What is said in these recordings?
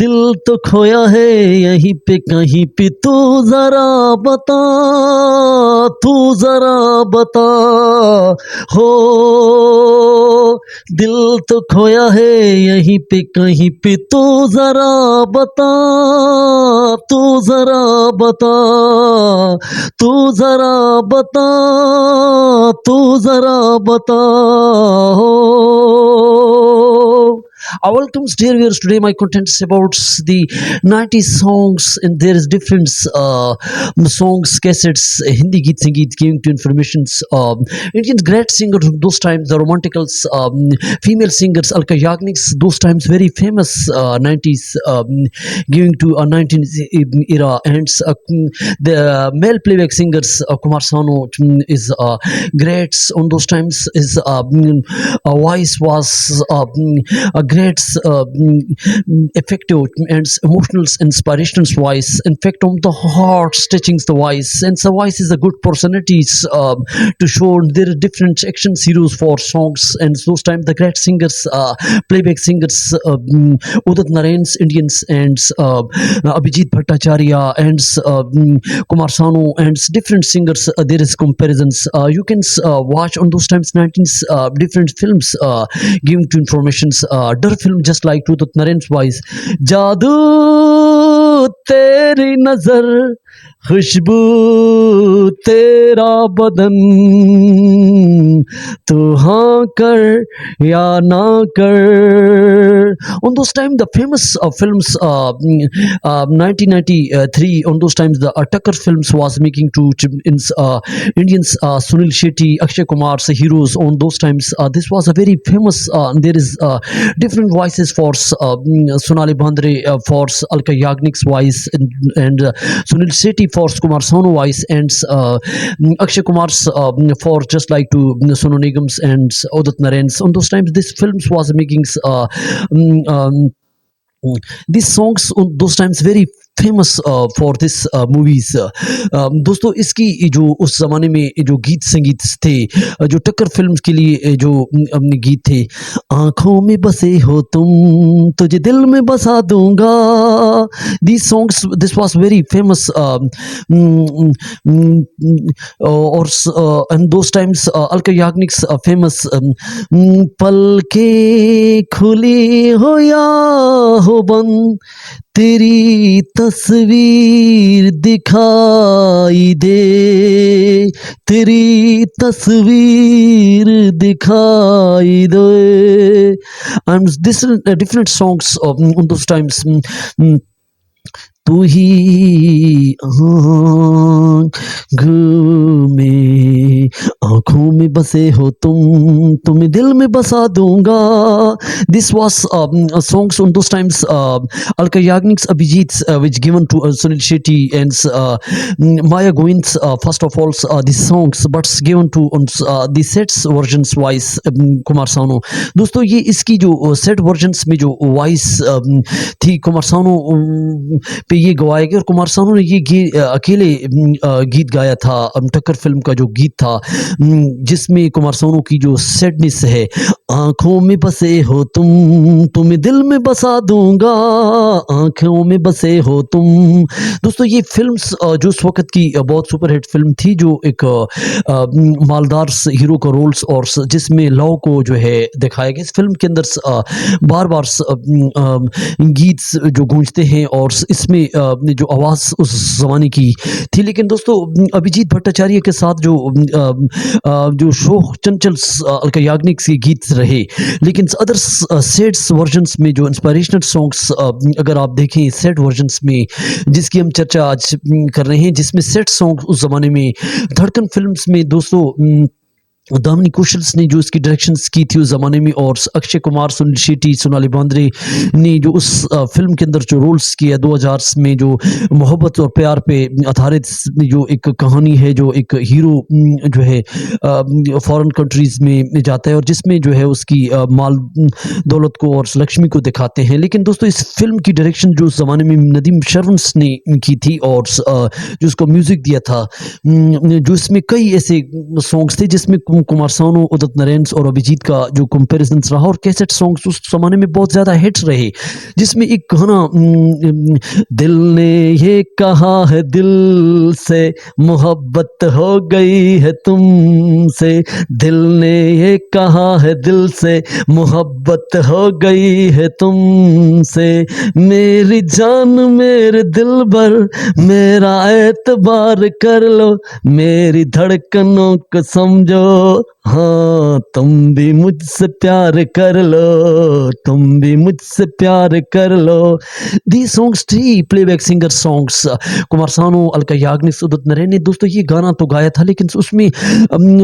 दिल तो खोया है यहीं पे कहीं पे, तू जरा बता, तू जरा बता। हो दिल तो खोया है यहीं पे कहीं पे, तू जरा बता, तू जरा बता, तू जरा बता, तू जरा बता। हो welcome dear viewers. Today my content is about the 90s songs, and there is different songs, cassettes, Hindi geet sangeet giving to informations. Indian great singers those times, the romanticals, female singers, Alka Yagniks, those times very famous 90s, giving to a 19th era, and the male playback singers, Kumar Sanu is great on those times. His voice was a great effective and emotional inspirational voice. In fact, on the heart stitching the voice, and the voice is a good personalities to show there are different action heroes for songs. And those times the great singers, playback singers, Udit Narayan's Indians, and Abhijit Bhattacharya, and Kumar Sanu, and different singers. There is comparisons. You can watch on those times 19s different films giving to informations. Dar film just like to Naren's voice. जादू तेरी नजर, खुशबू तेरा बदन, तू हाँ कर या ना कर. On those time the famous films, 1993, on those times the Tucker films was making to Indians, Sunil Shetty, Akshay Kumar's heroes. On those times this was a very famous, there is different voices for Sonali Bandre, for Alka Yagnik's voice, and Sunil Shetty for Kumar Sanu voice, and Akshay Kumar's for just like to Sonu Nigam's and Udit Narayan's. On those times these films was making these songs on those times very famous for this movies. दोस्तों इसकी जो उस ज़माने में जो गीत संगीत थे, जो टक्कर फिल्म के लिए जो अपने गीत थे, आँखों में बसे हो तुम, तुझे दिल में बसा दूंगा. These songs, this was very famous, और and those times Alka Yagnik's famous पल के खुली हो या हो बंद, तेरी तस्वीर दिखाई दे, तेरी तस्वीर दिखाई दे. And this different songs on those times. तू ही में आँखों में बसे हो तुम, तुम्हें दिल में बसा दूंगा. This was songs on those times, Alka Yagnik's Abhijit's, which given to Sunil Shetty, and Maya Govind's, first of all these songs, but given to the sets versions voice Kumar Sanu. दोस्तों ये इसकी जो set versions में जो voice थी कुमार सानू पे ये गवाया गया, और कुमार सानू ने ये अकेले गीत गाया था. टक्कर फिल्म का जो गीत था, जिसमें कुमार सानू की जो सैडनेस है, आंखों में बसे हो तुम, तुम्हें दिल में बसा दूंगा, आंखों में बसे हो तुम. दोस्तों ये फिल्म्स जो उस वक्त की बहुत सुपरहिट फिल्म थी, जो एक मालदार हीरो का रोल्स, और जिसमें लव को जो है दिखाया गया. इस फिल्म के अंदर बार बार गीत जो गूंजते हैं, और इसमें जो आवाज़ उस ज़माने की थी. लेकिन दोस्तों अभिजीत भट्टाचार्य के साथ जो शोक चंचल अलका याग्निक के गीत रहे, लेकिन अदर सेट्स वर्जन्स में जो इंस्पिरेशनल सॉन्ग्स अगर आप देखें सेट वर्जन्स में, जिसकी हम चर्चा आज कर रहे हैं, जिसमें सेट सॉन्ग उस ज़माने में धड़कन फिल्म्स में दोस्तों दामिनी कौशल ने जो इसकी डायरेक्शंस की थी उस ज़माने में, और अक्षय कुमार, सुनील शेट्टी, सोनाली बांद्रे ने जो उस फिल्म के अंदर जो रोल्स किया 2000 में, जो मोहब्बत और प्यार पे आधारित जो एक कहानी है, जो एक हीरो जो है फॉरेन कंट्रीज़ में जाता है, और जिसमें जो है उसकी माल दौलत को और लक्ष्मी को दिखाते हैं. लेकिन दोस्तों इस फिल्म की डायरेक्शन जो उस ज़माने में नदीम शर्वंस ने की थी, और जो उसको म्यूज़िक दिया था, जो इसमें कई ऐसे सॉन्ग्स थे जिसमें कुमार सानू, उदित नारायण और अभिजीत का जो कंपैरिजन रहा और कैसेट सॉन्ग्स उस ज़माने में बहुत ज़्यादा हिट्स रहे, जिसमें एक गाना दिल ने ये कहा है दिल से मोहब्बत हो गई है तुमसे, दिल ने ये कहा है दिल से मोहब्बत हो गई है तुमसे, मेरी जान मेरे दिल भर मेरा एतबार कर लो, मेरी धड़कनों को समझो, हाँ तुम भी मुझसे प्यार कर लो, तुम भी मुझसे प्यार कर लो। दी सॉन्ग्स थी playback singer songs, Kumar Sanu, Alka Yagnik, Udit Narayan ने दोस्तों ये गाना तो गाया था, लेकिन उसमें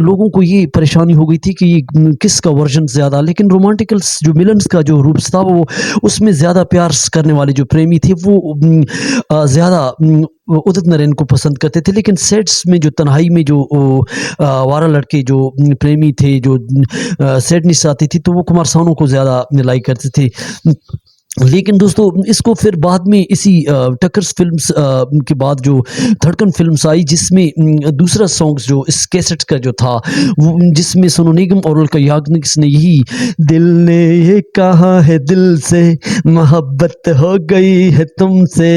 लोगों को ये परेशानी हो गई थी कि ये किसका वर्जन ज़्यादा, लेकिन रोमांटिकल्स जो मिलन्स का जो रूप था वो उसमें ज़्यादा प्यार करने वाले जो प्रेमी थे वो ज़्यादा उदित नारायण को पसंद करते थे, लेकिन सेट्स में जो तन्हाई में जो वारा लड़के जो प्रेमी थे, जो सैडनेस आती थी, तो वो कुमार सानू को ज़्यादा लाइक करते थे। लेकिन दोस्तों इसको फिर बाद में इसी टक्कर्स फिल्म्स के बाद जो धड़कन फिल्म्स आई, जिसमें दूसरा सॉन्ग्स जो इस कैसेट का जो था वो, जिसमें सोनू निगम और अलका याग्निक ने यही दिल ने ये कहा है दिल से मोहब्बत हो गई है तुमसे,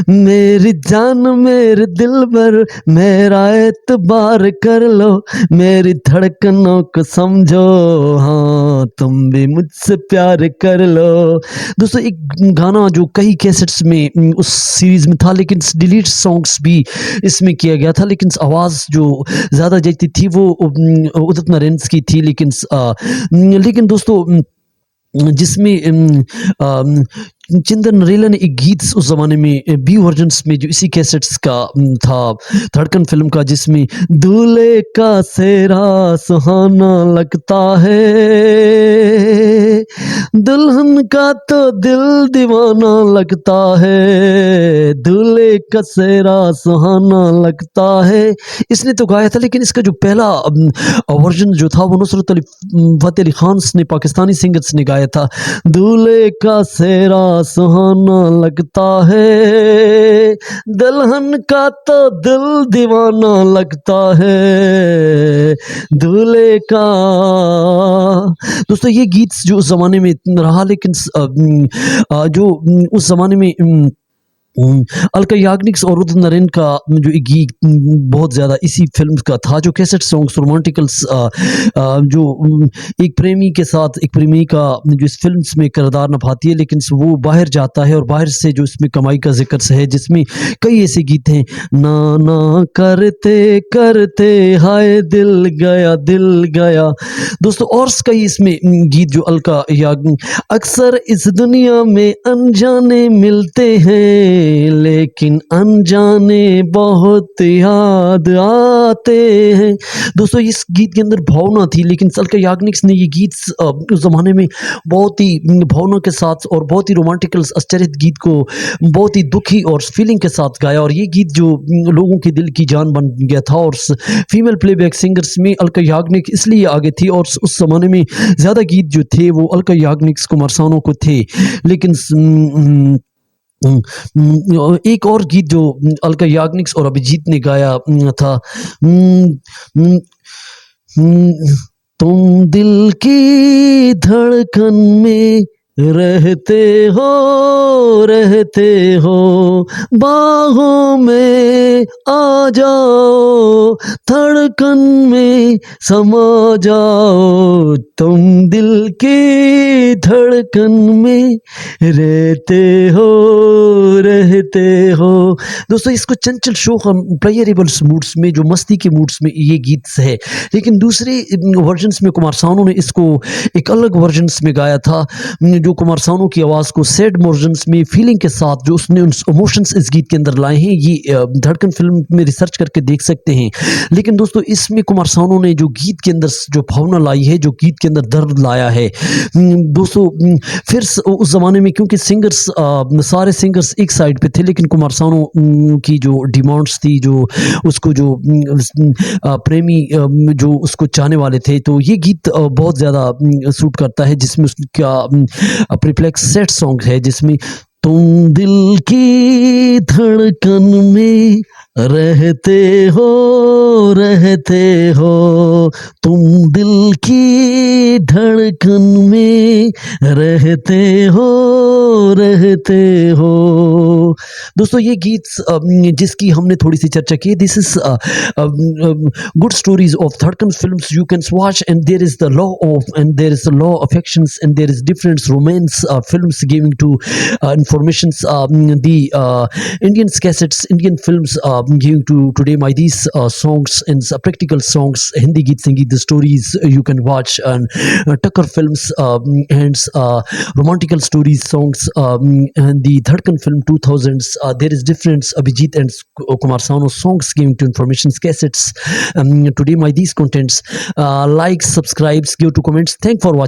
मेरी जान मेरे दिल भर मेरा एतबार कर लो, मेरी धड़कनों को समझो, हाँ तुम भी मुझसे प्यार कर लो। दोस्तों एक गाना जो कई कैसेट्स में उस सीरीज में था, लेकिन डिलीट सॉन्ग्स भी इसमें किया गया था, लेकिन आवाज़ जो ज़्यादा जचती थी वो उदित नारायण की थी, लेकिन दोस्तों जिसमें चिंतन नरेला ने एक गीत उस ज़माने में बी वर्जन्स में जो इसी कैसेट्स का था धड़कन फिल्म का, जिसमें दूल्हे का सेहरा सुहाना लगता है, दुल्हन का तो दिल दीवाना लगता है, दूल्हे का सेहरा सुहाना लगता है, इसने तो गाया था। लेकिन इसका जो पहला वर्जन जो था वो नुसरत अली फतेह अली खान ने, पाकिस्तानी सिंगर्स ने गाया था, दूल्हे का सेहरा सुहाना लगता है, दुल्हन का तो दिल दीवाना लगता है, दूल्हे का। दोस्तों ये गीत जो उस ज़माने में रहा, लेकिन जो उस ज़माने में अलका याग्निक और उदित नारायण का जो एक गीत बहुत ज़्यादा इसी फिल्म का था, जो कैसेट सॉन्ग्स रोमांटिकल्स जो एक प्रेमी के साथ एक प्रेमिका जो इस फिल्म में किरदार निभाती है, लेकिन वो बाहर जाता है और बाहर से जो इसमें कमाई का जिक्र है, जिसमें कई ऐसे गीत हैं, ना ना करते करते हाय दिल गया दिल गया। दोस्तों और कई इसमें गीत जो अलका याग्निक, अक्सर इस दुनिया में अनजाने मिलते हैं, लेकिन अनजाने बहुत याद आते हैं। दोस्तों इस गीत के अंदर भावना थी, लेकिन अलका याग्निक ने ये गीत उस ज़माने में बहुत ही भावना के साथ और बहुत ही रोमांटिकल आश्चर्यित गीत को बहुत ही दुखी और फीलिंग के साथ गाया, और ये गीत जो लोगों के दिल की जान बन गया था। और फीमेल प्लेबैक सिंगर्स में अलका याग्निक इसलिए आगे थी, और उस ज़माने में ज़्यादा गीत जो थे वो अलका याग्निक, कुमार सानू को थे। लेकिन एक और गीत जो अलका याग्निक और अभिजीत ने गाया था, तुम दिल की धड़कन में रहते हो, बाहों में आ जाओ, धड़कन में समा जाओ, तुम दिल की धड़कन में रहते हो। दोस्तों इसको चंचल शोक प्लेयरेबल्स मूड्स में, जो मस्ती के मूड्स में ये गीत है, लेकिन दूसरे वर्जन्स में कुमार सानू ने इसको एक अलग वर्जन्स में गाया था, जो कुमार सानू की आवाज़ को सैड वर्जन्स में फीलिंग के साथ जो उसने इमोशंस इस गीत के अंदर लाए हैं, ये धड़कन फिल्म में रिसर्च करके देख सकते हैं। लेकिन दोस्तों इसमें कुमार सानू ने जो गीत के अंदर जो भावना लाई है, जो गीत के अंदर दर्द लाया है, दोस्तों फिर उस ज़माने में क्योंकि सिंगर्स सारे सिंगर्स एक साइड पे थे, लेकिन कुमार सानू की जो डिमांड्स थी, जो उसको जो प्रेमी जो उसको चाहने वाले थे, तो ये गीत बहुत ज़्यादा सूट करता है, जिसमें उसका प्रिप्लेक्स सेट सॉन्ग है, जिसमें तुम दिल की धड़कन में रहते हो तुम दिल की धड़कन में रहते हो। दोस्तों ये गीत जिसकी हमने थोड़ी सी चर्चा की, this is good stories of Dhadkan films you can watch, and there is the law of, and there is the law affections, and there is different romance films giving to informations, the Indian cassettes, Indian films giving to today my these songs and practical songs, Hindi geet sangeet, the stories you can watch, and Tucker films and romantical stories songs, and the Dhadkan film 2000s, there is difference Abhijit and Kumar Sanu songs giving to informations cassettes. Today my these contents, like, subscribes, give to comments. Thank for watching.